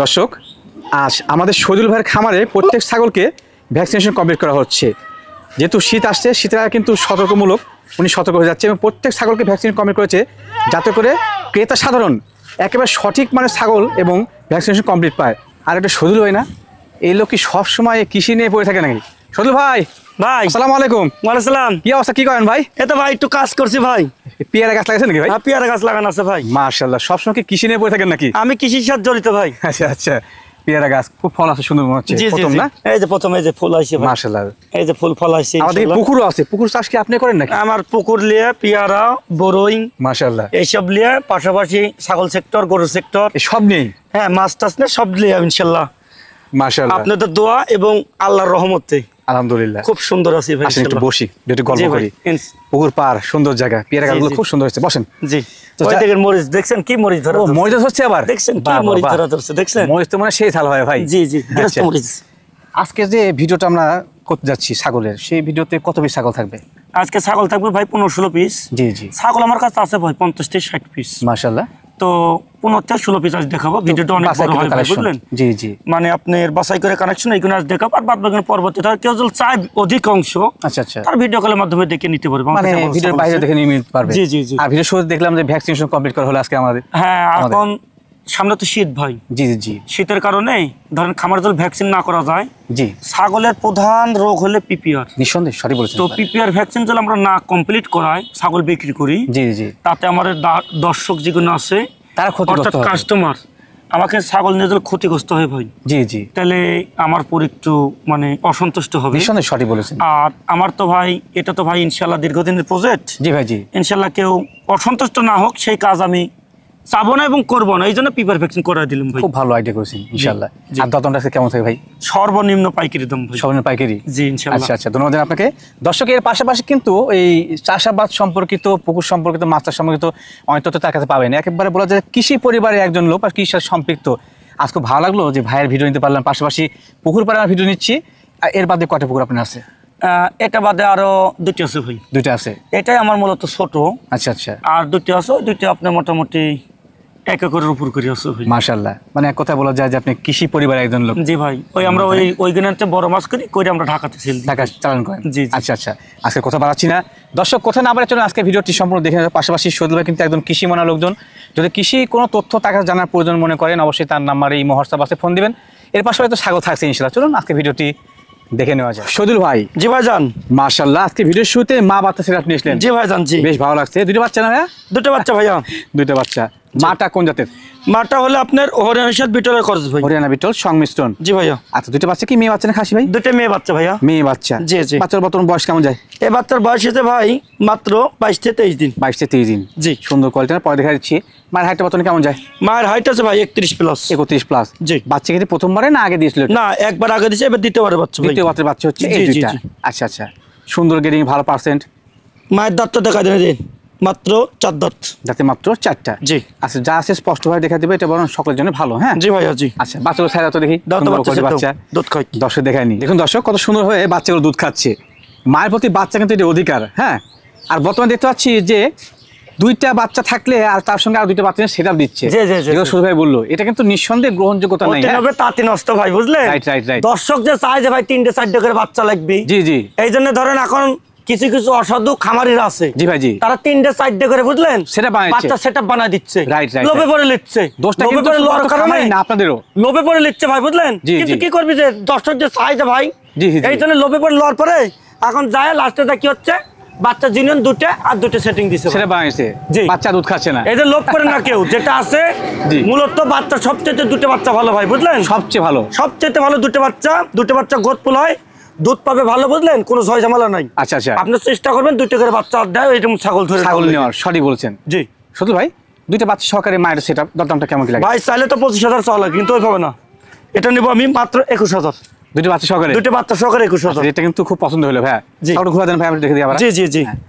দর্শক, আজ আমাদের শহীদুল ভাইয়ের খামারে প্রত্যেক ছাগলকে ভ্যাকসিনেশন কমপ্লিট করা হচ্ছে। যেহেতু শীত আসছে, শীতের আগে কিন্তু সতর্কমূলক উনি সতর্ক হয়ে যাচ্ছে এবং প্রত্যেক ছাগলকে ভ্যাকসিন কমপ্লিট করেছে, যাতে করে ক্রেতা সাধারণ একেবারে সঠিক মানের ছাগল এবং ভ্যাকসিনেশন কমপ্লিট পায়। আর এটা শহীদুল ভাই না, এই লোক কি সবসময় কৃষি নিয়ে পড়ে থাকে নাকি? শহীদুল ভাই, ভাই আসসালামু আলাইকুম। ওয়ালাইকুম সালাম। কি অবস্থা, কি করেন ভাই? এটা ভাই একটু কাজ করছি ভাই। পেয়ারা গাছ লাগাইছেন নাকি ভাই? পেয়ারা গাছ লাগানো আছে ভাই। মাশাআল্লাহ, সবসময় কি কৃষি নিয়ে পড়ে থাকেন নাকি? আমি কৃষির সাথে জড়িত ভাই। আচ্ছা আচ্ছা, পেয়ারা গাছ খুব ফল আছে, সুন্দর মনে হচ্ছে। জি জি প্রথম না? এই যে প্রথম এই যে ফুল আইছে ভাই। মাশাআল্লাহ, এই যে ফুল ফল আইছে। আমাদের পুকুরও আছে। পুকুর চাষ কি আপনি করেন নাকি? আমার পুকুর লিয়ে পেয়ারা, বরই, মাশাআল্লাহ, এইসব লিয়ে পাশাপাশি ছাগল সেক্টর, গরু সেক্টর, এই সব নেই। হ্যাঁ মাছ টাছ নিয়ে সব লিয়ে ইনশাল্লাহ মাশাআল্লাহ, আপনাদের দোয়া এবং আল্লাহর রহমতে আলহামদুলিল্লাহ খুব সুন্দর আছি ভাই। আসেন একটু বসি, একটু গল্প জি ভাই, করি। পুকুর পার, সুন্দর জায়গা, পেয়ারা গাছগুলো জি। খুব সুন্দর হচ্ছে। বসেন। জি তো ওই দেখেন মরিচ দেখছেন, কি মরিচ ধরা ও ধরছে? মরিচ হচ্ছে আবার? দেখছেন কি বাহ, বাহ, মরিচ বাহ। ধরা ধরছে দেখছেন? মরিচ তো মানে সেই থাল হয় ভাই। জি জি গৃহস্থ আচ্ছা। মরিচ। আজকে যে ভিডিওটা আমরা করতে যাচ্ছি ছাগলের, সেই ভিডিওতে কত পিস ছাগল থাকবে? আজকে ছাগল থাকবে ভাই 15-16 পিস। জি জি, ছাগল আমার কাছে আছে ভাই 50-60 পিস। মাশাআল্লাহ। তো 15-16 পিস আজ দেখাবো। ভিডিওটা অনেক বাসায় বড় হয় কিন্তু ভাই, collection। বুঝলেন? জি জি, মানে আপনার বাছাই করে কানেকশন এইগুলো আজ দেখাবো, আর বাদ বাকি পরবর্তীতে কেউ যদি চায় অধিক অংশ আচ্ছা আচ্ছা, তার ভিডিও কলের মাধ্যমে দেখে নিতে পারবে। আমার মানে কাছে বড় ভিডিওর ছাগল বাইরে আছে। দেখে নিতে পারবে। জি জি জি। আর ভিডিও শুরুতে দেখলাম যে ভ্যাকসিনেশন কমপ্লিট করা হলো আজকে আমাদের। হ্যাঁ এখন সামনে তো শীত ভাই। জি জি জি শীতের কারণে ধরেন খামার যদি ভ্যাকসিন না করা যায়, জি, ছাগলের প্রধান রোগ হলে পিপিআর। নিঃসন্দেহে সঠিক বলেছেন। তো পিপিআর ভ্যাকসিন যদি আমরা না কমপ্লিট করাই ছাগল বিক্রি করি, জি জি, তাতে আমাদের দর্শক যেগুলো আছে তারা ক্ষতিগ্রস্ত অর্থাৎ হবে। কাস্টমার আমাকে ছাগল নিয়ে যদি ক্ষতিগ্রস্ত হয়ে ভাই, জি জি, তাহলে আমার পর একটু মানে অসন্তুষ্ট হবে। নিঃসন্দেহে সঠিক বলেছেন। আর আমার তো ভাই এটা তো ভাই ইনশাল্লাহ দীর্ঘদিনের প্রজেক্ট। জি ভাই, জি, ইনশাল্লাহ কেউ অসন্তুষ্ট না হোক সেই কাজ আমি চাবো না এবং করবো না, এই জন্য পিপিআর ভ্যাকসিন করে দিলাম ভাই। খুব ভালো আইডিয়া করেছেন ইনশাআল্লাহ। জি। আর দতনটা কেমন থাকে ভাই? সর্বনিম্ন পাইকারি দাম ভাই। সবনের পাইকারি? জি ইনশাল্লাহ। আচ্ছা আচ্ছা, ধন্যবাদ আপনাকে। দর্শক, এর পাশাপাশি কিন্তু এই চাষাবাদ সম্পর্কিত, পুকুর সম্পর্কিত, মাছ চাষ সম্পর্কিত অনেক তথ্য তার কাছে পাবেন। একেবারে বলা যায় কৃষি পরিবারের একজন লোক আর কৃষির সাথে সম্পৃক্ত। আজ খুব ভালো লাগলো যে ভাইয়ের ভিডিও নিতে পারলাম, পাশাপাশি পুকুর পাড়ার ভিডিও নিচ্ছি। আর এর বাদে কয়টা পুকুর আপনার আছে? এটা বাদে আরো দুটি আছে ভাই। দুইটা আছে? এটাই আমার মূলত ছোট। আচ্ছা আচ্ছা, আর দুটি আছে, ওই দুটি আপনার মোটামুটি 1 একরের উপর করে আছে ভাই। মাশাআল্লাহ, মানে এক কথা বলা যায় যে আপনি কৃষি পরিবারের একজন লোক। জি ভাই, ওই আমরা ওই গিনাতে বড় মাছ করে আমরা ঢাকাতে সেল দিই। টাকা চালান করেন? জি, জি। আচ্ছা আচ্ছা, আজকে কথা বাড়াচ্ছি না। দর্শক, কথা না বাড়ার জন্য আজকে ভিডিওটি সম্পূর্ণ দেখে নেবেন। পাশাপাশি শহীদুল ভাই কিন্তু একদম কৃষি মানা লোকজন। যদি কৃষি কোনো তথ্য তার কাছে জানার প্রয়োজন মনে করেন, অবশ্যই তার নাম্বারে এই হোয়াটসঅ্যাপ আছে, ফোন দিবেন। এর পাশাপাশি তো স্বাগত থাকছে ইনশাআল্লাহ। চলুন আজকে ভিডিওটি দেখে নেওয়া যায়। শহীদুল ভাই, জি ভাই যান। মাশাআল্লাহ, আজকে ভিডিওর শুরুতে মা বাচ্চা ছেলে আপনি এসলেন। জি ভাই যান। জি বেশ ভালো লাগছে। দুটো বাচ্চা না ভাইয়া? দুটো বাচ্চা ভাইয়া। দুইটা বাচ্চা। মাটা কোন জাতের? মাটা হলে আপনার হরিয়ানার বিটলের খরচ ভাই। হরিয়ানা বিটল সংমিশ্রণ? জি ভাইয়া। আচ্ছা, দুটো বাচ্চা কি মেয়ে বাচ্চা না খাসি ভাই? দুটো মেয়ে বাচ্চা ভাইয়া। মেয়ে বাচ্চা? জি জি। বাচ্চার বর্তমান বয়স কেমন যায়? এই বাচ্চার বয়স হচ্ছে ভাই মাত্র 22-23 দিন। 22-23 দিন? জি। সুন্দর কোয়ালিটির। পরে দেখা দিচ্ছি মায়ের হাইটটা বর্তমানে কেমন যায়? মায়ের হাইট আছে ভাই 31+। 31+? জি। বাচ্চা কি প্রথমবারে না আগে দিয়েছিল? না, একবার আগে দিয়েছে, এবার দ্বিতীয়বারে বাচ্চা ভাই। দ্বিতীয় বাচ্চা হচ্ছে এই জি, জি, দুইটা? জি। আচ্ছা আচ্ছা, সুন্দর গেডিং, ভালো পার্সেন্ট। মায়ের দাঁতটা দেখা দেন, দিন মাত্র 4 দাঁত। যাতে মাত্র 4টা? জি। আচ্ছা, যা আছে স্পষ্টভাবে দেখা দিবে, এটা বরং সকলের জন্য ভালো। হ্যাঁ জি ভাইয়া। জি। আচ্ছা, বাচ্চাগুলো ছাড়া তো দেখি। দাঁত সুন্দর বাচ্চা করে বাচ্চা দুধ খাই। দর্শক দেখায়নি। দেখুন দর্শক, কত সুন্দর হয়ে বাচ্চাগুলো দুধ খাচ্ছে। মায়ের প্রতি বাচ্চা কিন্তু এটা অধিকার। হ্যাঁ, আর বর্তমানে দেখতে পাচ্ছি যে দুইটা বাচ্চা থাকলে আর তার সঙ্গে আর দুইটা বাচ্চা সেটা দিচ্ছে। জি, জি, জি, যেগুলো জি। সুধীর ভাই বললো, এটা কিন্তু নিঃসন্দেহে গ্রহণযোগ্যতা নাই। হ্যাঁ? হবে তাঁতি নষ্ট ভাই, বুঝলেন? Right right right. দর্শক যে চায় যে ভাই 3-4 করে বাচ্চা লাগবে, জি জি এই জন্য ধরেন এখন কিছু কিছু অসাধু খামারিরা আছে। জি ভাই, জি। তারা 3-4 করে, বুঝলেন, সেটা বানাচ্ছে। বাচ্চা সেটআপ বানায় দিচ্ছে। Right right. লোভে পড়ে লিখছে। দোষটা লোভে কিন্তু পড়ে লওয়ার কারণে খামারি না, আপনাদেরও লোভে পড়ে লিখছে ভাই, বুঝলেন? জি, কিন্তু জি। কি করবি যে দর্শক যে চায় যে ভাই, জি, জি, জি। এই জন্য লোভে পড়ে লওয়ার পরে এখন যায় লাস্টে কি হচ্ছে, বাচ্চা জিনিয়ন দুটো আর দুটো সেটিং দিছে। সেটা বানাইছে, জি। বাচ্চা দুধ খাচ্ছে না। এই যে লোভ করে না কেউ, যেটা আছে জি। মূলত বাচ্চা সবচেয়ে দুটো বাচ্চা ভালো ভাই, বুঝলেন? সবচেয়ে ভালো, সবচেয়ে ভালো দুটো বাচ্চা গোদপুল হয়, দুধ পাবে ভালো, বুঝলেন? কোনো ঝয় ঝামেলা নাই। আচ্ছা আচ্ছা, আপনি চেষ্টা করবেন দুটো করে বাচ্চা দেয় এরকম ছাগল ধরে ছাগল নেওয়ার। সঠিক বলছেন। জি শুধু ভাই, দুইটা বাচ্চা সহকারে মায়ের সেটা দরদামটা কেমন কি লাগে? ভাই, চাইলে তো 25,000 চাওয়া লাগে, কিন্তু ওইভাবে না। এটা নেবো আমি মাত্র 21,000। দুইটা বাচ্চা সহকারে? দুটো বাচ্চা সহকারে 21,000। এটা কিন্তু খুব পছন্দ হলো ভাই। জি। ছাগল ঘুরা দেন ভাই, আমি দেখে দিই আবার। জি জি জি।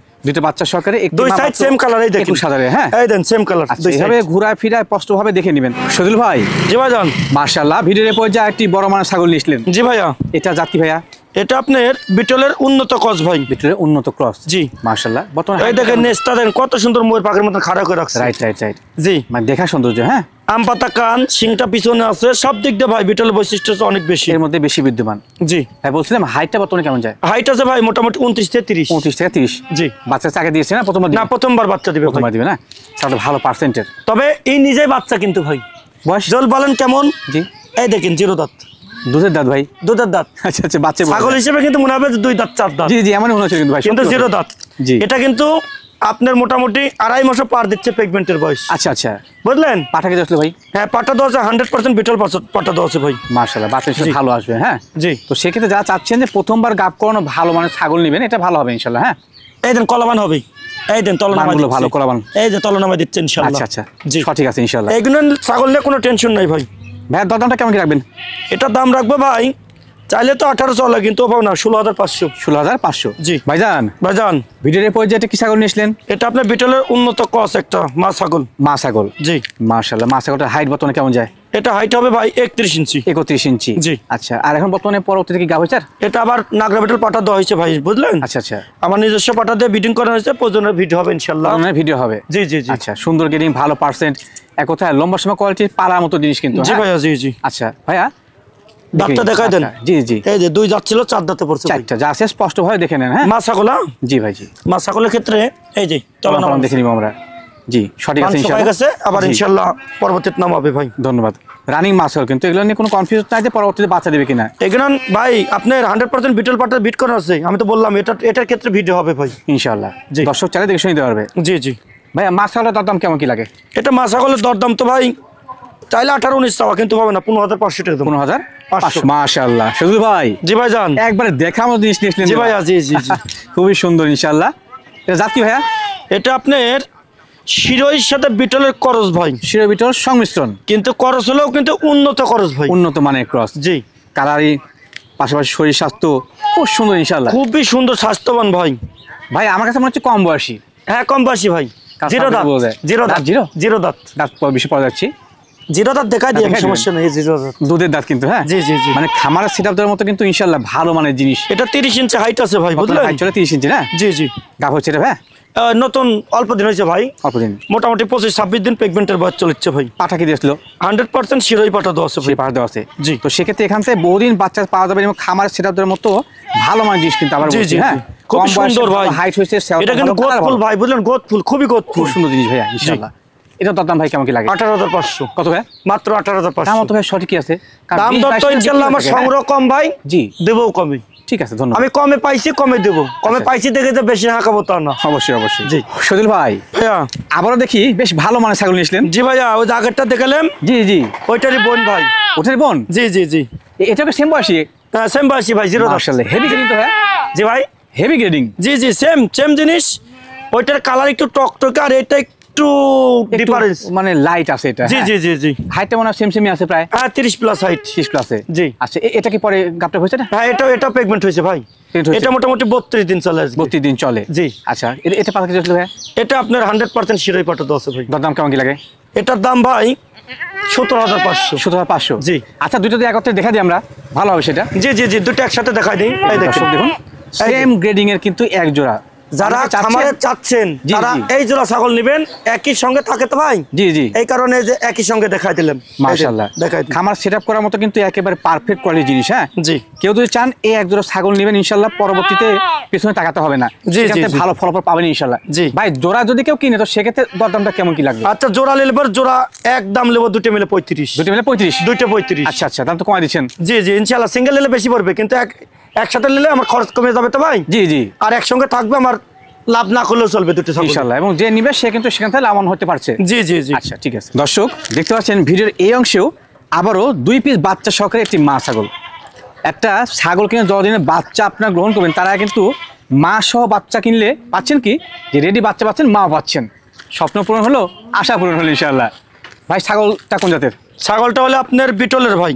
দুইটা বাচ্চা সহকারে, একটি দুই মা সাইড মাত্র সেম কালার, এই দেখেন 21,000। হ্যাঁ, এই দেন সেম কালার। আচ্ছা, এইভাবে ঘুরায় ফিরায় স্পষ্টভাবে দেখে নেবেন। শহীদুল ভাই, জি ভাই যান। মাশাআল্লাহ, ভিডিওর পর যা একটি বড় মানের ছাগল নিয়েছিলেন, জি ভাইয়া। এটা জাতি ভাইয়া? এটা আপনার বিটলের উন্নত ক্রস ভাই। বিটলের উন্নত ক্রস। জি মাশাআল্লাহ। বর্তমানে এই দেখেন নেস্টটা দেখেন কত সুন্দর ময়ূর পাখির মতো খাড়া করে রাখছে। Right right right. জি মানে দেখা সৌন্দর্য। হ্যাঁ, আম পাতা কান, শিংটা পিছনে আছে, সব দিক দিয়ে ভাই বিটলের বৈশিষ্ট্য হচ্ছে অনেক বেশি, এর মধ্যে বেশি বিদ্যমান। জি ভাই বলছিলাম হাইটটা বর্তমানে কেমন যায়? হাইট আছে ভাই মোটামুটি 29 থেকে 30। 29 থেকে 30। জি বাচ্চা আগে দিয়েছে না প্রথমবার? না প্রথমবার বাচ্চা দিবে ভাই। প্রথমবার দিবে না, তাহলে ভালো পার্সেন্টের। তবে এই নিজেই বাচ্চা কিন্তু ভাই। বয়স জল বলেন কেমন? জি এই দেখেন জিরো দাঁত, দুধের দাঁত ভাই। দুধের দাঁত। আচ্ছা আচ্ছা, বাচ্চা ছাগল হিসেবে কিন্তু মনে হবে যে 2 দাঁত 4 দাঁত। জি জি, এমনই মনে হচ্ছে কিন্তু ভাই, কিন্তু সত্যি জিরো কথা। দাঁত। জি। এটা কিন্তু আপনার মোটামুটি 2.5 মাস পার দিচ্ছে প্রেগনেন্টের বয়স। আচ্ছা আচ্ছা, বুঝলেন? পাঠা কি আসলে ভাই? হ্যাঁ পাটা দেওয়া আছে 100% বিটল পাটা দেওয়া আছে ভাই। মাশাআল্লাহ, বাচ্চা হিসেবে ভালো আসবে। হ্যাঁ জি তো সেক্ষেত্রে যারা চাচ্ছেন যে প্রথমবার গাব করানো ভালো মানে ছাগল নেবেন, এটা ভালো হবে ইনশাল্লাহ। হ্যাঁ এই দেন কলাবান হবে, এই দেন তলনামা মানগুলো দিচ্ছে। ভালো কলাবান। এই যে তলনামা দিচ্ছে ইনশাআল্লাহ। আচ্ছা আচ্ছা, জি সঠিক আছে ইনশাল্লাহ। এইগুলো ছাগল নিয়ে কোনো টেনশন নাই ভাই। ভাইয়ের দরদামটা কেমন কি রাখবেন? এটার দাম রাখবো ভাই, চাইলে তো 18 চলে, কিন্তু পাবো না 16,500। 16,500। জি ভাইজান, ভাইজান ভিডিওর পর্যায়ে কি ছাগল নিয়েছিলেন? এটা আপনার বিটলের উন্নত ক্রস একটা মা ছাগল। মা ছাগল। জি মাশাআল্লাহ, মা ছাগলটার হাইট বর্তমানে কেমন যায়? এটা হাইট হবে ভাই 31 ইঞ্চি। 31 ইঞ্চি। জি। আচ্ছা, আর এখন বর্তমানে পরবর্তীতে কি গাব হয়েছে? এটা আবার নাগরা বিটল পাটা দেওয়া হয়েছে ভাই, বুঝলেন? আচ্ছা আচ্ছা, আমার নিজস্ব পাটা দিয়ে বিডিং করা হয়েছে, প্রয়োজনের ভিডিও হবে ইনশাআল্লাহ। ভিডিও হবে। জি জি জি। আচ্ছা, সুন্দর গেডিং, ভালো পার্সেন্ট, এক কথায় লম্বা সময় কোয়ালিটি পালার মতো জিনিস কিন্তু। জি হ্যাঁ? ভাইয়া জি জি। আচ্ছা ভাইয়া, দাঁতটা দেখাই দেন। আচ্ছা, জি জি, এই যে 2 দাঁত ছিল, 4 দাঁতে পড়ছে ভাই। 4টা যা আছে স্পষ্ট ভাবে দেখে নেন। হ্যাঁ মা ছাগল। জি ভাই জি, মা ছাগলের ক্ষেত্রে এই যে তলনামা তখন দেখে নিব আমরা। জি সঠিক আছে হয়ে ইনশাআল্লাহ। গেছে, আবার জি। ইনশাআল্লাহ পরবর্তীতে নাম হবে ভাই। ধন্যবাদ। রানিং মাছ হল কিন্তু, এগুলো নিয়ে কোনো কনফিউজ নাই যে পরবর্তীতে বাচ্চা দেবে কিনা। এগুলো ভাই আপনার 100% বিটল পাটা বিট করা আছে, আমি তো বললাম এটার ক্ষেত্রে ভিডিও হবে ভাই ইনশাআল্লাহ। জি। দর্শক চাইলে দেখে শুনে নিতে পারবে। জি জি। ভাইয়া মাছ হলের দরদাম কেমন কি লাগে? এটা মা ছাগলের দরদাম তো ভাই চাইলে 18-19 চাওয়া, কিন্তু হবে না, 15,500 টাকা দাম। 15,500। মাশাআল্লাহ সুজুল ভাই, জি ভাই জান। একবারে দেখার মতো জিনিস নিয়েছিলেন। জি ভাইয়া জি জি জি। খুবই সুন্দর ইনশাআল্লাহ। এটা জাত কি ভাইয়া? এটা আপনার শিরোইর সাথে বিটলের করস ভাই, শিরো বিটল সংমিশ্রণ, কিন্তু করস হলেও কিন্তু উন্নত করস ভাই। উন্নত মানের ক্রস। জি কালারি, পাশাপাশি শরীর স্বাস্থ্য খুব সুন্দর ইনশাআল্লাহ। খুবই সুন্দর স্বাস্থ্যবান ভাই। ভাই আমার কাছে মনে হচ্ছে কম বয়সী। হ্যাঁ কম বয়সী ভাই। কাজ জিরো করতে দাঁত, বোঝা যায়। জিরো দাঁত, দাঁত জিরো? জিরো দাঁত, দাঁত বেশি পাওয়া যাচ্ছি। জিরো দাঁত দেখাই দিই, দেখাই সমস্যা নেই। জিরো দাঁত, দুধের দাঁত কিন্তু। হ্যাঁ জি জি জি। মানে খামারের সেট আপ দেওয়ার মতো কিন্তু ইনশাআল্লাহ ভালো মানের জিনিস। এটা 30 ইঞ্চি হাইট আছে ভাই, বুঝলেন? হাইট চলে 30 ইঞ্চি না? জি জি। গাভ হচ্ছে এটা ভাই? নতুন অল্প দিন হয়েছে ভাই, অল্প দিন। মোটামুটি 25-26 দিন প্রেগনেন্টের বয়স চলেছে ভাই। পাঠা কি দিয়েছিল? 100% শিরোই পাটা দেওয়া আছে ভাই। সেই পাঠা দেওয়া আছে। জি। তো সেক্ষেত্রে এখান থেকে বহুদিন বাচ্চা পাওয়া যাবে এবং খামারের সেট আপ দেওয়ার মতো ভালো মানের জিনিস কিন্তু আবার জি বলছি। জি হ্যাঁ খুব সুন্দর ভাই। হাইট হয়েছে, এটা কিন্তু গোদ ফুল ভাই, বুঝলেন? গোদ ফুল, খুবই গোদ খুব ফুল। সুন্দর জিনিস ভাইয়া ইনশাআল্লাহ। এটা দরদাম ভাই কেমন কি লাগে? 18,500। কত ভাই? মাত্র 18,500। দাম তো ভাই সঠিকই আছে। কারণ দাম 20, দর 22 তো টাকা ইনশাআল্লাহ আমার বিক্রি হয়ে থাকে, সংগ্রহ কম ভাই, হ্যাঁ? জি দেবও কমে। ঠিক আছে, ধন্যবাদ। আমি কমে পাইছি কমে দেবো, কমে আচ্ছা। পাইছি দেখে তো বেশি হাঁকাবো তা না। অবশ্যই অবশ্যই। জি। সজল ভাই, ভাইয়া আবারও দেখি বেশ ভালো মানের ছাগল নিয়েছিলেন। জি ভাইয়া, ওই যে আগেরটা দেখালাম জি জি, ওইটারই বোন ভাই। ওঠের বোন। জি জি জি। এটা কি সেম বয়সী? হ্যাঁ সেম বয়সী ভাই, জিরো দাঁত। মাশাআল্লাহ, হেভি গ্রেডিং তো ভাই। জি ভাই। Heavy grading. জি জি সেম সেম জিনিস, ওইটার কালার একটু টকটকে আর এটা একটু ডিফারেন্স। মানে লাইট আছে এটা। জি জি জি জি। হাইটটা মনে হয় সেম সেমই আছে প্রায় হ্যাঁ 30 প্লাস হাইট। 30 প্লাসে। জি। আচ্ছা, এটা কি পরে গাপটা হয়েছে না? হ্যাঁ এটা প্রেগনেন্ট হয়েছে ভাই। Pregnant হয়েছে? এটা মোটামুটি 32 দিন চলে আসবে। 32 দিন চলে। জি। আচ্ছা, এটা পাতা কি চলছিল ভাই? এটা আপনার 100% শিরোই পাটা দেওয়া আছে ভাই। দরদাম কেমন কি লাগে? এটার দাম ভাই 17,500। 17,500। জি। আচ্ছা, দুটো দিয়ে একত্রে দেখা দিই আমরা, ভালো হবে সেটা। জি জি জি, দুটো একসাথে দেখাই দিই। এই দেখুন দর্শক দেখুন, সেম গ্রেডিং এর কিন্তু এক জোড়া। যারা অনেকে চাচ্ছেন- খামারে চাচ্ছেন জি, তারা জি। এই জোড়া ছাগল নেবেন, একই সঙ্গে থাকে তো ভাই। জি জি, এই কারণে যে একই সঙ্গে দেখাই দিলাম। মাশাআল্লাহ। দেখাই দিই। খামার সেট আপ করার মতো কিন্তু একেবারে পারফেক্ট কোয়ালিটি জিনিস। হ্যাঁ জি কেউ যদি চান এই এক জোড়া ছাগল নেবেন ইনশাল্লাহ, পরবর্তীতে পেছনে তাকাতে হবে না। জি, সেখান জি, থেকে জি। ভালো ফলাফল পাবেন ইনশাল্লাহ। জি। ভাই জোড়া যদি কেউ কিনে তো সেক্ষেত্রে দরদামটা কেমন কি লাগবে? আচ্ছা জোড়া নিলে জোড়া একদম নেবো, দুটো মিলে 35। দুটো মিলে 35। দুইটা 35। আচ্ছা আচ্ছা, দাম তো কমাই দিচ্ছেন। জি জি ইনশাআল্লাহ, সিঙ্গেল নিলে বেশি পড়বে, কিন্তু একসাথে নিলে আমার খরচ কমে যাবে তো ভাই। জি জি, আর একসঙ্গে থাকবে, আমার লাভ না করলেও চলবে দুটো ছাগল। ইনশাল্লাহ। এবং যে নিবে সে কিন্তু সেখান থেকে লাভবান হতে পারছে। জি জি জি। আচ্ছা ঠিক আছে। দর্শক দেখতে পাচ্ছেন ভিডিওর এই অংশেও আবারও 2 পিস বাচ্চা সহকারে একটি মা ছাগল। একটা ছাগল কিনে যতদিনে বাচ্চা আপনারা গ্রহণ করবেন তারা কিন্তু মা সহ বাচ্চা কিনলে পাচ্ছেন কি যে রেডি বাচ্চা পাচ্ছেন, মাও পাচ্ছেন। স্বপ্ন পূরণ হলো, আশা পূরণ হলো ইনশাআল্লাহ। ভাই ছাগলটা কোন জাতের? ছাগলটা হলে আপনার বিটলের ভাই,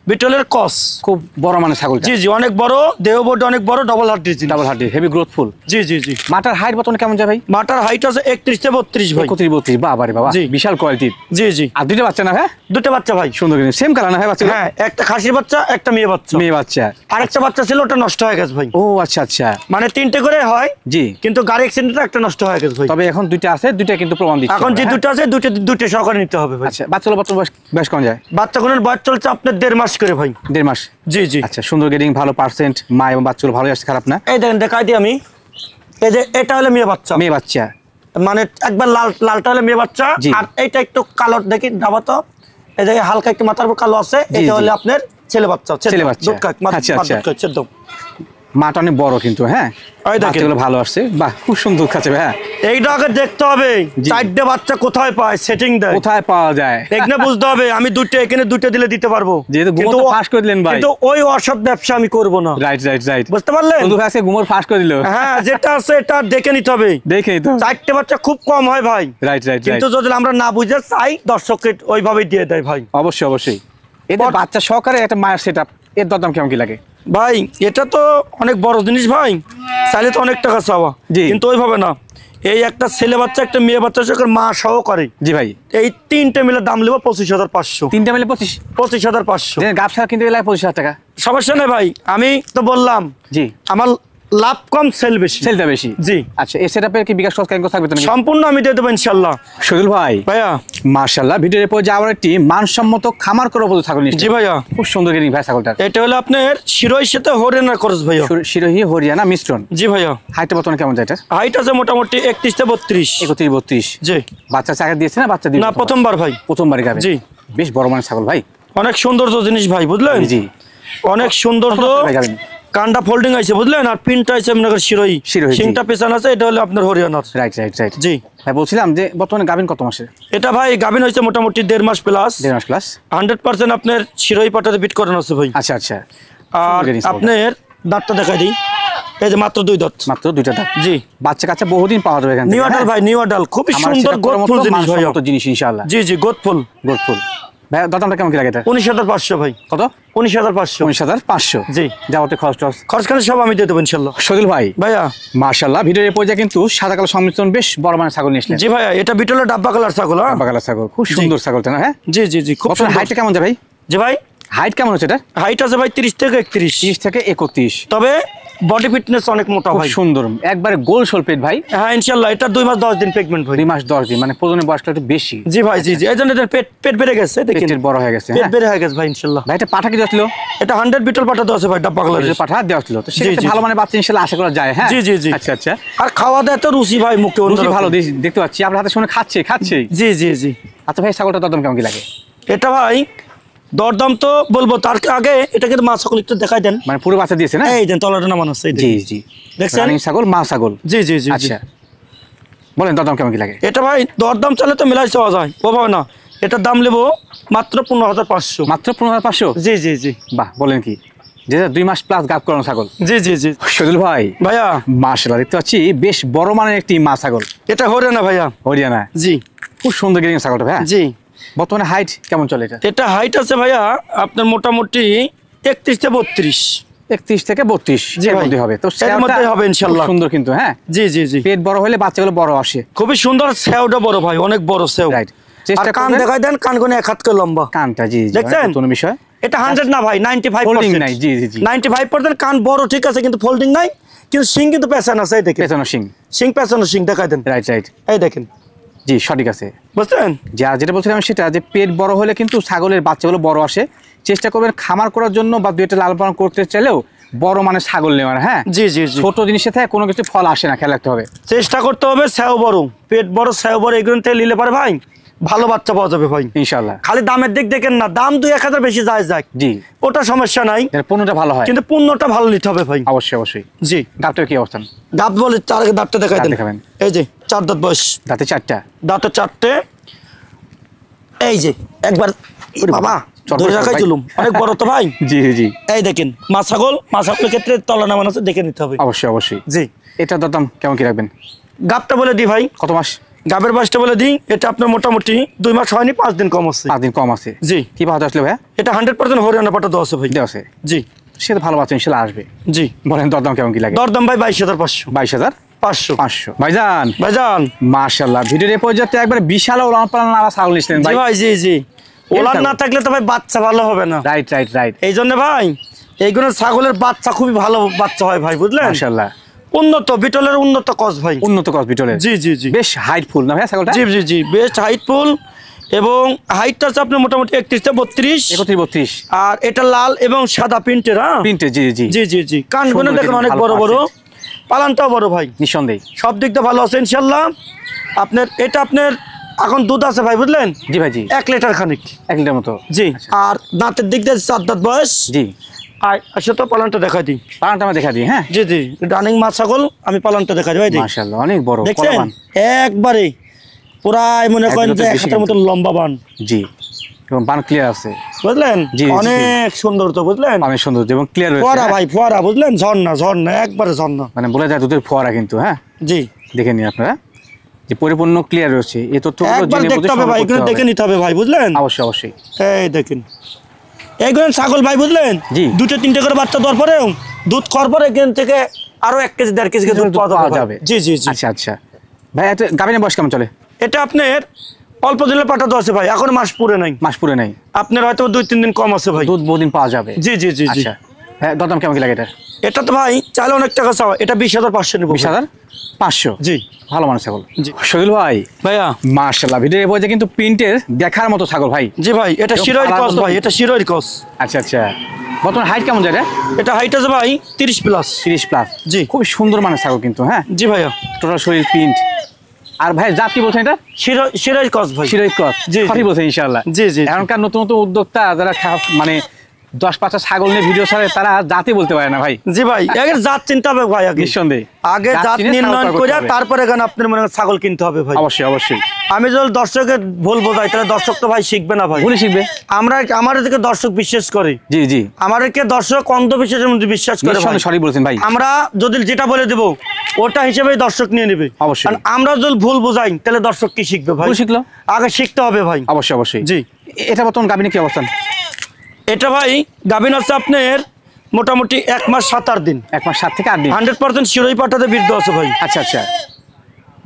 বিটলের কস, খুব বড় মানে ছাগল। জি জি, অনেক বড়, দেহ বড় অনেক বড়, double hardy, double hardy, heavy growthful. জি জি জি। মাটার হাইট বর্তমানে কেমন যায় ভাই? মাটার হাইট আছে 31 থেকে 32 ভাই। 31-32, বাবা রে বাবা, জি। বিশাল কোয়ালিটির। জি জি। আর দুইটা বাচ্চা না? হ্যাঁ, দুটো বাচ্চা ভাই, সুন্দর কিন্তু সেম কালার না ভাই বাচ্চা? হ্যাঁ, একটা খাসির বাচ্চা, একটা মেয়ে বাচ্চা। মেয়ে বাচ্চা। আরেকটা বাচ্চা ছিল, ওটা নষ্ট হয়ে গেছে ভাই। ও আচ্ছা আচ্ছা, মানে 3টে করে হয়, জি, কিন্তু গাড়ি অ্যাক্সিডেন্টে একটা নষ্ট হয়ে গেছে ভাই। তবে এখন দুইটা আছে, দুইটা কিন্তু প্রমাণ দিচ্ছে। এখন যে দুটো আছে, দুটো সহকারে নিতে হবে ভাই। আচ্ছা, বাচ্চা বেশ কম যায়? বাচ্চাগুলোর বয়স চলছে আপনার 1.5 মাস করে ভাই। 1.5 মাস। জি জি। আচ্ছা, সুন্দর গেডিং, ভালো পার্সেন্ট, মা এবং বাচ্চাগুলো ভালো আসছে, খারাপ না? এই দেখেন, দেখাই দিই আমি। এই যে এটা হলে মেয়ে বাচ্চা, মেয়ে বাচ্চা, মানে একবার লালটা হলে মেয়ে বাচ্চা, জি। আর এইটা একটু কালো, দেখি ডাবা তো, এই যে হালকা একটু মাথার উপর কালো আছে, জি, এটা জি। হলে আপনার ছেলে বাচ্চা। ছেলে বাচ্চা। দুধ খায়, আচ্ছা, আচ্ছা। দুধ খায়, ছেদ্দ। মাটা অনেক বড় কিন্তু, হ্যাঁ, এই দেখেন। বাচ্চাগুলো ভালো আসছে, বাহ, খুব সুন্দর খাচ্ছে ভাই। হ্যাঁ, এইটা আগে দেখতে হবে, জি। 4টে বাচ্চা কোথায় পায়, সেটিং দেয় কোথায় পাওয়া যায়? এখানে বুঝতে হবে। আমি এখানে দুটো দিলে দিতে পারবো, যেহেতু গুমর তো ফাঁস করে দিলেন ভাই। কিন্তু ওই অসৎ ব্যবসা আমি করব না। রাইট রাইট রাইট, বুঝতে পারলেন? বন্ধু ভাই গুমর ফাঁস করে দিল। হ্যাঁ, যেটা আছে এটা দেখে নিতে হবে। দেখেই তো, 4টে বাচ্চা খুব কম হয় ভাই। রাইট রাইট রাইট, কিন্তু যদি আমরা না বুঝে চাই, দর্শককে ওইভাবেই দিয়ে দেয় ভাই। অবশ্যই অবশ্যই। এদের বাচ্চা সহকারে একটা মায়ের সেটআপ, এর দরদাম কেমন কি লাগে ভাই? এটা তো অনেক বড় জিনিস ভাই, চাইলে তো অনেক টাকা চাওয়া, জি। কিন্তু ওইভাবে না। এই একটা ছেলে বাচ্চা, একটা মেয়ে বাচ্চা, মা সহকারে, জি ভাই? এই 3টে মিলে দাম নেবো 25,500। 3টা মিলে 25? 25,500। গাব ছাড়া কিনতে গেলে 25,000 টাকা। সমস্যা নেই ভাই, আমি তো বললাম জি, আমার লাভ কম, সেল বেশি। সেলটা বেশি। জি। আচ্ছা, এই সেটআপের কি বিকাশ খরচ কেমন থাকবে? তো সম্পূর্ণ আমি দিয়ে দেবো ইনশাল্লাহ। শহীদুল ভাই, ভাইয়া মাশাআল্লাহ, ভিডিওর পর যে আবার একটি মানসম্মত খামার করা উপযোগী ছাগল নিয়ে জি ভাইয়া, খুব সুন্দর গেরিং ভাই ছাগলটার। এটা হলো আপনার শিরোই সাথে হরিয়ানার খরচ ভাইয়া। শিরোহী হরিয়ানা মিশ্রণ। জি ভাইয়া। হাইটটা বর্তমানে কেমন যায় এটা? হাইট আছে মোটামুটি 31 থেকে 32। 31-32। জি। বাচ্চা চাকা দিয়েছে না? বাচ্চা দিয়ে না, প্রথমবার ভাই। প্রথমবারই গাবে? জি। বেশ বড় মানের ছাগল ভাই। অনেক সৌন্দর্য জিনিস ভাই, বুঝলেন? জি। অনেক সৌন্দর্য। কান্ডা ফোল্ডিং আছে, বুঝলেন? আর পিনটা আছে আপনার শিরোই, সিংটা পেছানো আছে, এটা হলো আপনার হরিয়ানার। Right right right. জি ভাই, বলছিলাম যে বর্তমানে গাভিন কত মাসে? এটা ভাই গাভিন হয়েছে মোটামুটি 1.5 মাস প্লাস। 1.5 মাস প্লাস। 100% আপনার শিরোই পাটাতে বিট করানো আছে ভাই। আচ্ছা আচ্ছা। আর আপনার দাঁতটা দেখাই দিই, এই যে মাত্র 2 দাঁত। মাত্র 2টা দাঁত। জি। বাচ্চা কাচ্চা বহুদিন পাওয়া যাবে এখান থেকে। নিউ আডাল ভাই, নিউ আডাল, খুবই সুন্দর গোদফুল জিনিস ভাই, জিনিস ইনশাআল্লাহ। জি জি, গোদফুল। ভাই, দামটা কেমন কি লাগে এটা? 19,500 ভাই। কত? 19,500। 19,500। জি। যাবতীয় খরচ সব আমি দিয়ে দেবো ইনশাল্লাহ। শহীদুল ভাই, ভাইয়া মাশাআল্লাহ, ভিডিওর এই পর্যায়ে কিন্তু সাদা কালো সংমিশ্রণ বেশ বড় মানের ছাগল নিয়ে আসলেন। জি ভাইয়া, এটা বিটলের ডাব্বা কালার ছাগল। হ্যাঁ, ডাব্বা কালার ছাগল, খুব সুন্দর ছাগলটা না? হ্যাঁ, জি জি জি, খুব সুন্দর। হাইটটা কেমন যায় ভাই? জি ভাই, হাইট কেমন হচ্ছে এটা? হাইট আছে ভাই 30 থেকে 31। 30 থেকে 31। তবে বডি ফিটনেস অনেক মোটা খুব ভাই, সুন্দর, একবারে গোল শোল পেট ভাই। হ্যাঁ ইনশাল্লাহ। এটা 2 মাস 10 দিন প্রেগন্যান্ট ভাই। 2 মাস 10 দিন, মানে প্রজননের বয়সটা একটু বেশি। জি ভাই, জি জি, এই জন্য পেট বেড়ে গেছে, দেখেন পেটের বড় হয়ে গেছে। পেট হ্যাঁ বেড়ে হয়ে গেছে ভাই ইনশাল্লাহ। ভাই, এটা পাঠা কি যাচ্ছিল? এটা 100 বিটল পাঠা দেওয়া আছে ভাই, ডাব্বা কালারের পাঠা দেওয়া ছিল, তো জি, সেটা জি। ভালো মানে বাচ্চা ইনশাআল্লাহ আশা করা যায়। হ্যাঁ জি জি জি। আচ্ছা আচ্ছা। আর খাওয়া দাওয়া তো রুচি ভাই, মুখে রুচি অন্যরকম। ভালো দেখতে পাচ্ছি, আপনার হাতে শুনে খাচ্ছে। জি জি জি। আচ্ছা ভাই, ছাগলটা দরদাম কেমন কি লাগে? এটা ভাই দরদাম তো বলবো, তার আগে এটা কিন্তু মা ছাগল একটু দেখাই দেন। মানে পুরো বাচ্চা দিয়েছে না? এই দেন, তলাটা নামানো আছে। জি জি। দেখছেন? রানিং ছাগল, মা ছাগল। জি জি জি। আচ্ছা, বলেন দরদাম কেমন কি লাগে? এটা ভাই দরদাম চলে তো মিলাই চাওয়া যায়, ওভাবে না। এটার দাম নেবো মাত্র 15,500। মাত্র 15,500? জি জি জি। বাহ, বলেন কি, যে 2 মাস প্লাস গাব করানো ছাগল। জি জি জি। শহীদুল ভাই, ভাইয়া মাশাআল্লাহ, দেখতে পাচ্ছি বেশ বড় মানের একটি মা ছাগল। এটা হরিয়ানা ভাইয়া। হরিয়ানা। জি। খুব সুন্দর গেরিং ছাগলটা ভাই। জি। বর্তমানে হাইট কেমন চলে এটা? এটা হাইট আছে ভাইয়া আপনার মোটামুটি 31 থেকে 32। 31 থেকে 32 জি এর ভাই। মধ্যে হবে তো? এর মধ্যেই হবে ইনশাআল্লাহ। সুন্দর কিন্তু। হ্যাঁ জি জি জি। পেট বড় হলে বাচ্চাগুলো বড় আসে। খুবই সুন্দর, সেওটা বড় ভাই, অনেক বড় সেও। রাইট। আর চেষ্টা কান করবেন দেখাই দেন, কান কোনে 1 হাত করে লম্বা। কানটা। জি জি, দেখছেন? কোনো বিষয়। এটা 100 না ভাই, 95%। নাই। জি জি জি। 95% কান বড় ঠিক আছে, কিন্তু ফোল্ডিং নাই, কিন্তু শিং কিন্তু পেছানো আছে। এই দেখেন, পেছনো সিং। শিং পেছানো, শিং দেখাই দেন। Right right. এই দেখেন। জি, সঠিক আছে। বুঝছেন? যেটা বলছিলাম সেটা, যে পেট বড় হলে কিন্তু ছাগলের বাচ্চাগুলো বড় আসে। চেষ্টা করবেন খামার করার জন্য বা 2টা লালন পালন করতে চাইলেও বড় মানে ছাগল নেওয়ার। হ্যাঁ জি জি জি। ছোট জিনিসের থেকে কোনো কিছু ফল আসে না, খেয়াল রাখতে হবে। চেষ্টা করতে হবে সেও বড়, পেট বড়, সেও বড়, এগুলো থেকে নিলে পারে ভাই ভালো বাচ্চা পাওয়া যাবে ভাই ইনশাআল্লাহ। খালি দামের দিক দেখেন না, দাম 2-1 বেশি যায় যাক, জি, ওটা সমস্যা নাই, পণ্যটা ভালো হয়, কিন্তু পণ্যটা ভালো নিতে হবে ভাই। অবশ্যই অবশ্যই। জি। দাঁতের কি অবস্থান? দাঁত বলে তার আগে দাঁতটা দেখাই দেন। দেখাবেন। এই যে 4 দাঁত বয়স, দাঁতে 4টা, দাঁতে 4টে। এই যে একবার বাবা ধরে রাখাই চলুম, অনেক বড় তো ভাই। জি জি। এই দেখেন মা ছাগলের ক্ষেত্রে তলা নামানো আছে, দেখে নিতে হবে। অবশ্যই অবশ্যই। জি। এটা দাম কেমন কি রাখবেন? গাবটা বলে দি ভাই। কত মাস? গাবের বয়সটা বলে দিই, এটা আপনার মোটামুটি 2 মাস হয়নি, 5 দিন কম আছে। 5 দিন কম আছে। জি। কি পাওয়া আসলে ভাই? এটা 100% হরিয়ানা পাটা দেওয়া আছে ভাই। দেওয়া আছে। জি। সে তো ভালো বাচ্চা ইনশাআল্লাহ আসবে। জি। বলেন দরদাম কেমন কি লাগে? দরদাম ভাই 22,500। 22,500। ভাইজান ভাইজান মাশাআল্লাহ, ভিডিওর এই পর্যায়ে একবার বিশাল ওলান পালান আবার ছাগল নিছিলেন ভাই। জি ভাই, জি জি। ওলান না থাকলে তো ভাই বাচ্চা ভালো হবে না। রাইট। এই জন্য ভাই এইগুলো ছাগলের বাচ্চা খুবই ভালো বাচ্চা হয় ভাই, বুঝলেন? মাশাআল্লাহ। উন্নত বিটলের উন্নত কস ভাই। উন্নত কস বিটলের। জি জি জি। বেশ হাইটফুল না ভাই ছাগলটা? জি জি জি, বেশ হাইটফুল এবং হাইটটা আছে আপনার মোটামুটি 31 থেকে 32। 31-32। আর এটা লাল এবং সাদা প্রিন্টের। হ্যাঁ প্রিন্টে। জি জি জি জি জি। কানগুলো দেখেন অনেক বড় বড়, পালানটাও বড় ভাই। নিঃসন্দেহে সব দিক দিয়ে ভালো আছে ইনশাআল্লাহ। আপনার এটা আপনার এখন দুধ আছে ভাই, বুঝলেন? জি ভাই জি। 1 লিটার খানিক। 1 লিটার মতো। জি। আর দাঁতের দিক দিয়ে 4 দাঁত বয়স। জি। আচ্ছা তো পালানটা দেখা দিই। পালানটা আমরা দেখা দিই। হ্যাঁ জি জি, রানিং মা ছাগল, আমি পালানটা দেখা দিই ভাই। মাশাআল্লাহ অনেক বড় দেখছেন কলাবান। একবারে পুরাই মনে করেন যে 1 হাতের মতো লম্বা বান। জি। এবং বান ক্লিয়ার আছে, বুঝলেন? জি, অনেক সুন্দর তো, বুঝলেন? অনেক সুন্দর এবং ক্লিয়ার রয়েছে। ফোয়ারা ভাই, ফোয়ারা, বুঝলেন? ঝর্ণা একবারে ঝর্ণা, মানে বলে যায় দুধের ফোয়ারা কিন্তু। হ্যাঁ জি। দেখে নিন আপনারা যে পরিপূর্ণ ক্লিয়ার রয়েছে। এই তথ্যগুলো একবার দেখতে হবে ভাই, এগুলো দেখে নিতে হবে ভাই, বুঝলেন? অবশ্যই। এই দেখেন এইগুলো ছাগল ভাই, বুঝলেন? জি। 2-3টে করে বাচ্চা দেওয়ার পরেও দুধ খাওয়ার পরে এখান থেকে আরো 1 কেজি 1.5 কেজি দুধ পাওয়া যাবে। জি জি জি। আচ্ছা ভাই, এটা গাভিনের বয়স কেমন চলে? এটা আপনার অল্প দিনের পাটা তো আছে ভাই, এখন মাস পুরে নাই। মাস পুরে নাই। আপনার হয়তো 2-3 দিন কম আছে ভাই। দুধ বহুদিন পাওয়া যাবে। জি জি জি জি। আচ্ছা হ্যাঁ, দরদাম কেমন কি লাগে এটা? এটা তো ভাই চাইলে অনেক টাকা চাওয়া, এটা 20,500 নেব। 20,500। জি। ভালো মানের ছাগল। জি। শহীদুল ভাই ভাইয়া মাশাআল্লাহ, ভিডিওর এই পর্যায়ে কিন্তু প্রিন্টের দেখার মতো ছাগল ভাই। জি ভাই, এটা শিরোইর কস ভাই, এটা শিরোইর কস। আচ্ছা বর্তমান হাইট কেমন যায় এটা? এটা হাইট আছে ভাই 30+। 30+। জি। খুব সুন্দর মানের ছাগল কিন্তু। হ্যাঁ জি ভাইয়া। টোটাল শরীর প্রিন্ট। আর ভাই জাত কি বলছেন এটা? শিরোইর কস ভাই। শিরোই ক্রস। জি, সঠিক বলছেন ইনশাআল্লাহ। জি জি। এখনকার নতুন উদ্যোক্তা যারা মানে 10-5টা ছাগল নিয়ে ভিডিও ছাড়ে, তারা জাতি বলতে পারে না ভাই। জি ভাই, আগে জাত চিনতে হবে ভাই, আগে নিঃসন্দেহে আগে জাত নির্ণয় করে তারপরে এখানে আপনার মনে ছাগল কিনতে হবে ভাই। অবশ্যই। আমি যদি দর্শকের ভুল বোঝাই তাহলে দর্শক তো ভাই শিখবে না ভাই, ভুলে শিখবে। আমাদেরকে দর্শক বিশ্বাস করে। জি জি। আমাদেরকে দর্শক অন্ধবিশ্বাসের মধ্যে বিশ্বাস করে ভাই। সঠিক বলছেন ভাই। আমরা যদি যেটা বলে দেব ওটা হিসেবে দর্শক নিয়ে নেবে। অবশ্যই। কারণ আমরা যদি ভুল বোঝাই তাহলে দর্শক কি শিখবে ভাই? ভুল শিখলো। আগে শিখতে হবে ভাই। অবশ্যই। জি। এটা বর্তমান গাভিনে কি অবস্থান? এটা ভাই গাভিন আছে আপনার মোটামুটি 1 মাস 7-8 দিন। 1 মাস 7 থেকে 8 দিন। 100% শিরোই পাটাতে বৃদ্ধ আছে ভাই। আচ্ছা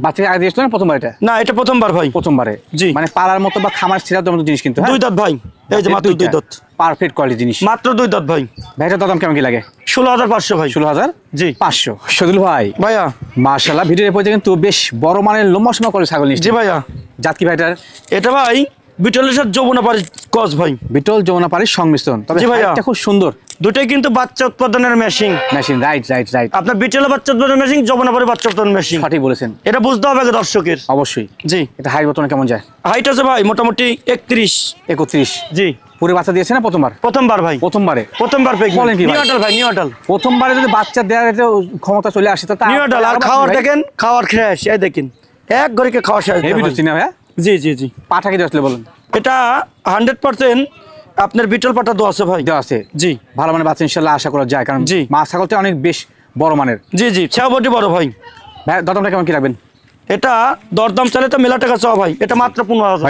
বাচ্চাকে আগে দিয়েছিল না প্রথমবার? এটা না, এটা প্রথমবার ভাই। প্রথমবারে। জি। মানে পালার মতো বা খামার ছিড়ার মতো জিনিস কিন্তু। 2 দাঁত ভাই, এই যে মাত্র 2 দাঁত। পারফেক্ট কোয়ালিটি জিনিস, মাত্র 2 দাঁত ভাই। ভাই এটার দাম কেমন কি লাগে? 16,500 ভাই। 16,500। শহীদুল ভাই ভাইয়া মাশাআল্লাহ, ভিডিওর এই পর্যায়ে কিন্তু বেশ বড় মানের লম্বা করে ছাগল নিচ্ছে। জি ভাইয়া। জাত কি ভাই এটার? এটা ভাই বিটলের সাথে যমুনাপাড়ি ক্রস ভাই। বিটল যমুনাপাড়ির সংমিশ্রণ। তবে জি ভাইয়া। এটা খুব সুন্দর। দুটোই কিন্তু বাচ্চা উৎপাদনের মেশিন। রাইট। আপনার বিটলের বাচ্চা উৎপাদনের মেশিন, যমুনাপাড়ি বাচ্চা উৎপাদনের মেশিন। সঠিক বলেছেন। এটা বুঝতে হবে আগে দর্শকের। অবশ্যই। জি। এটা হাইট বর্তমানে কেমন যায়? হাইট আছে ভাই মোটামুটি 31। জি। পুরো বাচ্চা দিয়েছে না প্রথমবার? প্রথমবার ভাই। প্রথমবার বলেন কি ভাই? নিউ ভাই, নিউ আডাল। প্রথমবারে যদি বাচ্চা দেওয়ার একটা ক্ষমতা চলে আসে তো নিউ আডাল। আর খাওয়ার দেখেন, খাওয়ার শেষ, এই দেখেন এক ঘড়িকে খাওয়া শেষ। হেভি দুধ চিনা ভাই। জি। পাঠা কি আসলে বলেন? এটা 100% আপনার বিটল পাটা দেওয়া আছে ভাই। দেওয়া আছে। জি। ভালো মানে বাচ্চা ইনশাআল্লাহ আশা করা যায়, কারণ জি। মা ছাগলটা অনেক বেশ বড় মানের। জি। ছাগলটি বড় ভাই। ভাই দরদামটা কেমন কি রাখবেন? এটা দরদাম চালে তো মেলা টাকা চাওয়া ভাই, এটা মাত্র 15,000।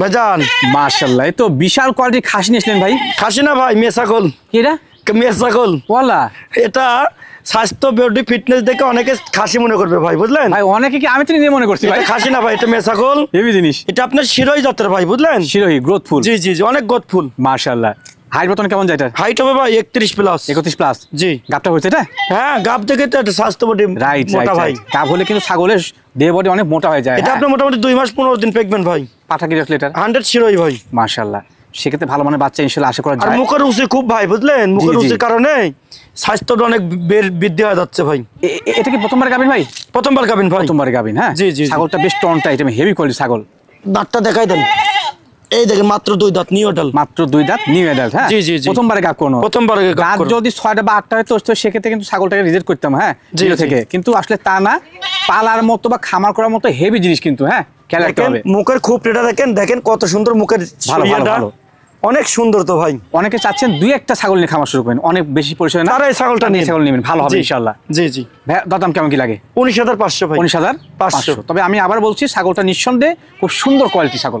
ভাইজান মাশাআল্লাহ, এই তো বিশাল কোয়ালিটির খাসি নিয়েছিলেন ভাই। খাসি না ভাই, মেয়ে ছাগল। কি এটা? মেয়ে ছাগল ওয়ালা। এটা স্বাস্থ্য বডি ফিটনেস দেখে অনেকে খাসি মনে করবে ভাই, বুঝলেন? ভাই অনেকে কি, আমি তো নিজে মনে করছি ভাই। খাসি না ভাই, এটা মেয়ে ছাগল। হেভি জিনিস। এটা আপনার শিরোই জাতের ভাই, বুঝলেন? শিরোই গ্রোথফুল। জি, অনেক গ্রোথফুল। মাশাআল্লাহ। হাইট বর্তমানে কেমন যায় এটা? হাইট হবে ভাই 31+। 31+। জি। গাবটা হয়েছে এটা? হ্যাঁ, গাব দেখে তো একটা স্বাস্থ্য বডি মোটা ভাই। গাব হলে কিন্তু ছাগলের দেহ বডি অনেক মোটা হয়ে যায়। এটা আপনার মোটামুটি 2 মাস 15 দিন প্রেগন্যান্ট ভাই। পাঠা কি আসলে এটা? 100 শিরোই ভাই। মাশাআল্লাহ, সেক্ষেত্রে ভালো মানের বাচ্চা ইনশাআল্লাহ আশা করা আর যায়। মুখের উচি খুব ভাই, বুঝলেন? মুখের উচির কারণে স্বাস্থ্যটা অনেক বৃদ্ধি হয়ে যাচ্ছে ভাই। এটা কি প্রথমবার গাবিন ভাই? প্রথমবার গাবিন ভাই। প্রথমবার গাবিন। হ্যাঁ জি। ছাগলটা বেশ টন টাইট, হেভি কোয়ালিটি ছাগল। দাঁতটা দেখাই দেন, এই দেখেন মাত্র 2 দাঁত, নিউ আডাল। মাত্র 2 দাঁত, নিউ অ্যাডাল্ট। হ্যাঁ জি। প্রথমবারে গাব কোনো। প্রথমবারে গাব যদি 6টা বা 8টা হয় তো সেক্ষেত্রে কিন্তু ছাগলটাকে রিজেক্ট করতাম। হ্যাঁ জিরো থেকে। কিন্তু আসলে তা না, পালার মতো বা খামার করার মতো হেভি জিনিস কিন্তু। হ্যাঁ খেয়াল রাখতে হবে। মুখের খুব রেটা দেখেন কত সুন্দর মুখের। ভালো। অনেক সুন্দর তো ভাই। অনেকে চাচ্ছেন দুই একটা ছাগল নিয়ে খামার শুরু করেন, অনেক বেশি পরিসরে না, তারা এই ছাগলটা নিয়ে ছাগল নেবেন, ভালো হবে ইনশাআল্লাহ। জি জি। ভাইয়া দাম কেমন কি লাগে? 19,500 ভাই। 19,500। তবে আমি আবার বলছি ছাগলটা নিঃসন্দেহে খুব সুন্দর কোয়ালিটি ছাগল।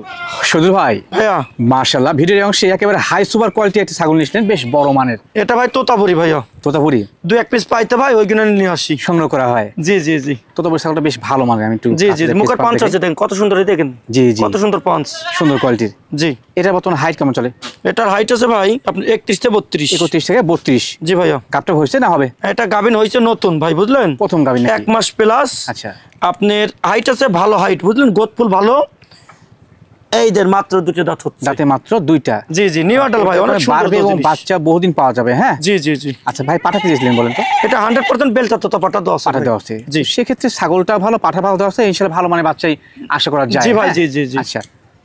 সজল ভাই ভাইয়া মাশাআল্লাহ ভিডিওর অংশে একেবারে হাই সুপার কোয়ালিটি একটা ছাগল নিয়েছিলেন, বেশ বড় মানের। এটা ভাই তোতাপুরি ভাইয়া। তোতাপুরি 2-1 পিস পাইতে ভাই ওইগুলো নিয়ে আসি, সংগ্রহ করা হয়। জি জি জি। তোতাপুরি ছাগলটা বেশ ভালো মানের। আমি একটু জি জি, মুখের পাঁচ আছে দেখেন কত সুন্দর, দেখেন জি জি কত সুন্দর পাঁচ, সুন্দর কোয়ালিটির। জি। এটা বর্তমানে হাইট কেমন চলে? এটার হাইট আছে ভাই আপনি 31 থেকে 32। 31 থেকে 32। জি ভাইয়া। গাবটা হয়েছে না হবে? এটা গাবিন হয়েছে নতুন ভাই, বুঝলেন, প্রথম গাবিন, 1 মাস প্লাস। আচ্ছা। আপনার হাইট আছে ভালো হাইট, বুঝলেন, গোদ ফুল ভালো। এই দের মাত্র 2টা দাঁত হচ্ছে, দাঁতে মাত্র 2টা। জি জি, নিউ অ্যাডাল ভাই, অনেক সুন্দর বাড়বে এবং বাচ্চা বহুদিন পাওয়া যাবে। হ্যাঁ জি জি জি। আচ্ছা ভাই পাঠাতে দিয়েছিলেন বলেন তো? এটা 100% বেলচা তোতা পাটা দেওয়া আছে। পাঠা দেওয়া আছে, জি। সেক্ষেত্রে ছাগলটা ভালো, পাঠা ভালো দেওয়া আছে, ইনশাআল্লাহ ভালো মানে বাচ্চাই আশা করা যায়। জি ভাই, হ্যাঁ? জি জি জি। আচ্ছা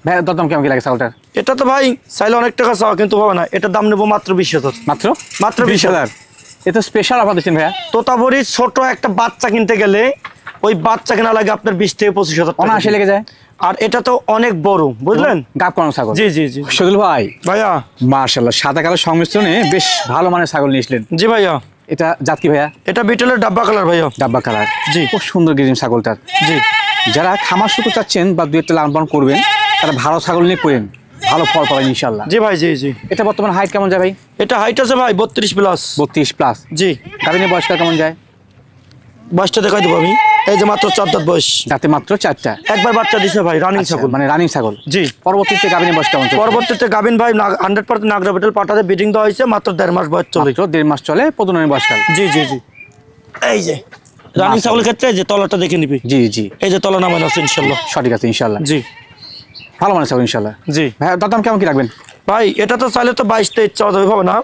ভাই দাম কেমন কি লাগে ছাগলটার? এটা তো ভাই চাইলে অনেক টাকা চাওয়া, কিন্তু হবে না, এটার দাম নেবো মাত্র 20,000। মাত্র 20,000। এটা স্পেশাল অফার দিচ্ছেন ভাইয়া। তোতাপুরি ছোট একটা বাচ্চা কিনতে গেলে ওই বাচ্চা কেনা লাগে আপনার 20 থেকে 25,000 অনায়াসে লেগে যায়। আর এটা তো অনেক বড়, বুঝলেন, গাব করানো ছাগল। জি জি জি। সজল ভাই ভাইয়া মাশাআল্লাহ সাদা কালো সংমিশ্রণে বেশ ভালো মানের ছাগল নিয়েছিলেন। জি ভাইয়া। এটা জাত কি ভাইয়া? এটা বিটলের ডাব্বা কালার ভাইয়া। ডাব্বা কালার, জি। খুব সুন্দর গ্রিন ছাগলটার। জি। যারা খামার শুরু চাচ্ছেন বা দুই একটা লালন পালন করবেন, তারা ভালো ছাগল নিয়ে করেন, ভালো ফল পাবেন ইনশাআল্লাহ। জি ভাই, জি জি। এটা বর্তমান হাইট কেমন যায় ভাই? এটা হাইট আছে ভাই 32 প্লাস। 32 প্লাস। জি। গাভিনের বয়সটা কেমন যায়? বয়সটা দেখাই দেবো আমি, এই যে মাত্র 4 দাঁত বয়স, যাতে মাত্র 4টা। একবার বাচ্চা দিছে ভাই, রানিং ছাগল, মানে রানিং ছাগল। জি। পরবর্তীতে গাভিনের বয়স কেমন? পরবর্তীতে গাবিন ভাই 100% নাগরা বেটেল পাটাতে ব্রিডিং দেওয়া হয়েছে, মাত্র 1.5 মাস বয়স চলে। 1.5 মাস চলে, প্রজননের বয়সকাল। জি জি জি। এই যে রানিং ছাগলের ক্ষেত্রে যে তলাটা দেখে নিবি, জি জি, এই যে তলা নামানো আছে ইনশাআল্লাহ। সঠিক আছে ইনশাআল্লাহ। জি। ভালো মানে ছাগল ইনশাআল্লাহ। জি ভাই দাম কেমন কি রাখবেন? ভাই এটা তো চাইলে তো 22-23 চাওয়া যাবে, হবে না,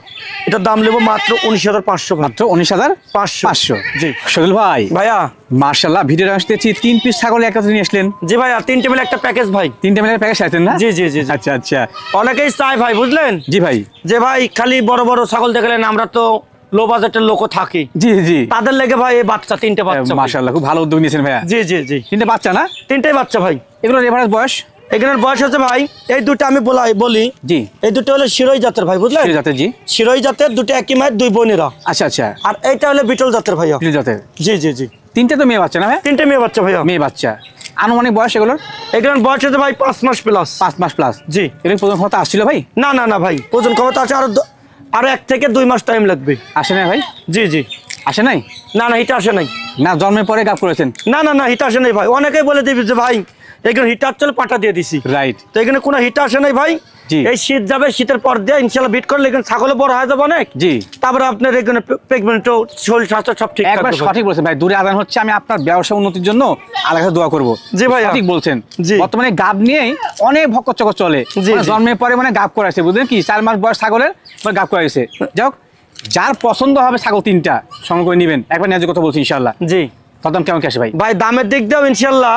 এটার দাম নেবো মাত্র 19,500। মাত্র 19,500। জি। সজল ভাই ভাইয়া মাশাআল্লাহ ভিডিওতে আসতেছি 3 পিস ছাগল একসাথে নিয়ে আসলেন। জি ভাইয়া, 3 টেবিল একটা প্যাকেজ ভাই। 3 টেবিলের প্যাকেজ আছেন না? জি জি জি। আচ্ছা আচ্ছা। অনেকেই চায় ভাই, বুঝলেন, জি ভাই, যে ভাই খালি বড় বড় ছাগল দেখলেন, আমরা তো লো বাজেটের লোকও থাকি, জি জি, তাদের লেগে ভাই এই বাচ্চা 3টে বাচ্চা। মাশাআল্লাহ খুব ভালো উদ্যোগ নিয়েছেন ভাইয়া। জি জি জি। 3টে বাচ্চা না? 3টে বাচ্চা ভাই। এগুলোর এভারেজ বয়স? এখানের বয়স আছে ভাই, এই দুটো আমি বলি, জি, এই দুটো হলো শিরোই জাতের ভাই, বুঝলেন, শিরোই জাতের। জি, শিরোই জাতের, দুটো একই মায়ের, 2 বোনেরা। আচ্ছা আচ্ছা। আর এইটা হলো বিটল জাতের ভাইয়া। শিরোই জাতের। জি জি জি। 3টে তো মেয়ে বাচ্চা না ভাই? 3টে মেয়ে বাচ্চা ভাইয়া। মেয়ে বাচ্চা। আনুমানিক বয়স এগুলোর? এখানের বয়স আছে ভাই 5 মাস প্লাস। 5 মাস প্লাস। জি। এর প্রথম ক্ষমতা আসছিল ভাই? না না না ভাই, ওজন ক্ষমতা আছে, আরো 1 থেকে 2 মাস টাইম লাগবে। আসে নাই ভাই? জি জি। আসে নাই? না না, হিট আসে নাই। না জন্মের পরে গাব করেছেন? না না না, হিট আসে নাই ভাই। অনেকেই বলে দিবি যে ভাই এখানে হিটার চলে পাঠা দিয়ে দিছি, রাইট। তো এখানে কোনো হিট আসে নাই ভাই। জি। এই শীত যাবে, শীতের পর দিয়ে ইনশাআল্লাহ বিট করলে এখানে ছাগলও বড় হয়ে যাবে অনেক। জি। তারপরে আপনার এখানে প্রেগনেন্টও, শরীর স্বাস্থ্য সব ঠিক একবার থাকবে। সঠিক বলছেন ভাই, দূরে আদান হচ্ছে, আমি আপনার ব্যবসা উন্নতির জন্য আলাদা দোয়া করব। জি ভাই, ঠিক বলছেন। জি। বর্তমানে গাব নিয়েই অনেক ভক্কচক চলে। জি, মানে জি। জন্মের পরে মানে গাব করাইছে, বুঝলেন কি, 4 মাস বয়স ছাগলের গাব করাইছে। যাক, যার পছন্দ হবে ছাগল 3টা সংগ্রহ করে নেবেন। একবার ন্যায্য কথা বলছি ইনশাআল্লাহ। জি। দাম কেমন কি আসে ভাই? ভাই দামের দিক দিয়েও ইনশাআল্লাহ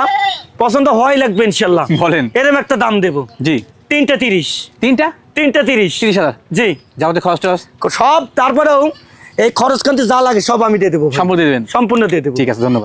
পছন্দ হয় লাগবে ইনশাআল্লাহ। বলেন। এরকম একটা দাম দেবো। জি। 3টে 30। 3টা 30। 30,000। জি। যাবতে খরচ টরচ সব, তারপরেও এই খরচ কান্তি যা লাগে সব আমি দিয়ে দেবো, সম্পূর্ণ দিয়ে দেবেন? সম্পূর্ণ দিয়ে দেবো। ঠিক আছে, ধন্যবাদ।